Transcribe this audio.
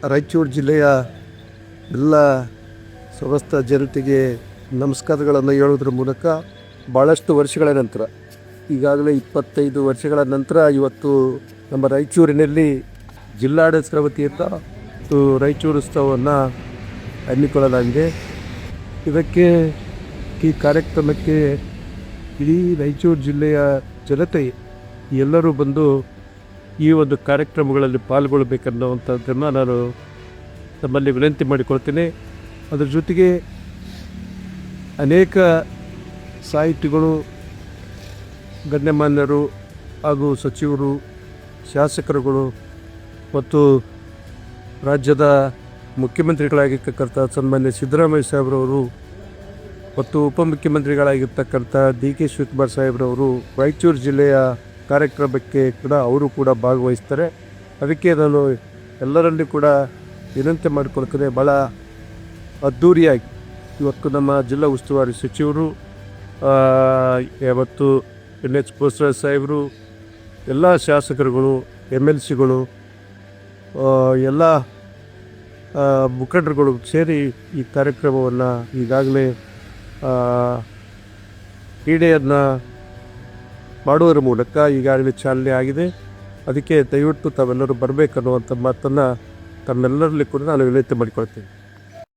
ರಾಯಚೂರು ಜಿಲ್ಲೆಯ ಎಲ್ಲ ಸಮಸ್ತ ಜನತೆಗೆ ನಮಸ್ಕಾರಗಳನ್ನು ಹೇಳೋದ್ರ ಮೂಲಕ ಭಾಳಷ್ಟು ವರ್ಷಗಳ ನಂತರ, ಈಗಾಗಲೇ 25 ವರ್ಷಗಳ ನಂತರ ಇವತ್ತು ನಮ್ಮ ರಾಯಚೂರಿನಲ್ಲಿ ಜಿಲ್ಲಾಡಳಿತದ ವತಿಯಿಂದ ರಾಯಚೂರು ಉತ್ಸವವನ್ನು ಹಮ್ಮಿಕೊಳ್ಳಲಾಗಿದೆ. ಇದಕ್ಕೆ ಈ ಕಾರ್ಯಕ್ರಮಕ್ಕೆ ಇಡೀ ರಾಯಚೂರು ಜಿಲ್ಲೆಯ ಜನತೆ ಎಲ್ಲರೂ ಬಂದು ಈ ಒಂದು ಕಾರ್ಯಕ್ರಮಗಳಲ್ಲಿ ಪಾಲ್ಗೊಳ್ಳಬೇಕನ್ನುವಂಥದ್ದನ್ನು ನಾನು ನಮ್ಮಲ್ಲಿ ವಿನಂತಿ ಮಾಡಿಕೊಳ್ತೀನಿ. ಅದರ ಜೊತೆಗೆ ಅನೇಕ ಸಾಹಿತಿಗಳು, ಗಣ್ಯಮಾನ್ಯರು ಹಾಗೂ ಸಚಿವರು, ಶಾಸಕರುಗಳು ಮತ್ತು ರಾಜ್ಯದ ಮುಖ್ಯಮಂತ್ರಿಗಳಾಗಿರ್ತಕ್ಕಂಥ ಸನ್ಮಾನ್ಯ ಸಿದ್ದರಾಮಯ್ಯ ಸಾಹೇಬ್ರವರು ಮತ್ತು ಉಪಮುಖ್ಯಮಂತ್ರಿಗಳಾಗಿರ್ತಕ್ಕಂಥ ಡಿ ಕೆ ಶಿವಕುಮಾರ್ ಸಾಹೇಬ್ರವರು ರಾಯಚೂರು ಜಿಲ್ಲೆಯ ಕಾರ್ಯಕ್ರಮಕ್ಕೆ ಕೂಡ ಅವರು ಕೂಡ ಭಾಗವಹಿಸ್ತಾರೆ. ಅದಕ್ಕೆ ನಾನು ಎಲ್ಲರಲ್ಲಿ ಕೂಡ ವಿನಂತಿ ಮಾಡಿಕೊಳ್ತೇನೆ, ಭಾಳ ಅದ್ಧೂರಿಯಾಗಿ ಇವತ್ತು ನಮ್ಮ ಜಿಲ್ಲಾ ಉಸ್ತುವಾರಿ ಸಚಿವರು ಮತ್ತು NH ಬೋಸರಾಜ್ ಸಾಹೇಬರು, ಎಲ್ಲ ಶಾಸಕರುಗಳು, MLCಗಳು, ಎಲ್ಲ ಮುಖಂಡರುಗಳು ಸೇರಿ ಈ ಕಾರ್ಯಕ್ರಮವನ್ನು ಈಗಾಗಲೇ ಕ್ರೀಡೆಯನ್ನು ಮಾಡುವುದರ ಮೂಲಕ ಈಗಾಗಲೇ ಚಾಲನೆ ಆಗಿದೆ. ಅದಕ್ಕೆ ದಯವಿಟ್ಟು ತಾವೆಲ್ಲರೂ ಬರಬೇಕನ್ನುವಂಥ ಮಾತನ್ನು ತಮ್ಮೆಲ್ಲರಲ್ಲಿ ಕೂಡ ನಾನು ವಿನಂತಿ ಮಾಡಿಕೊಳ್ತೀನಿ.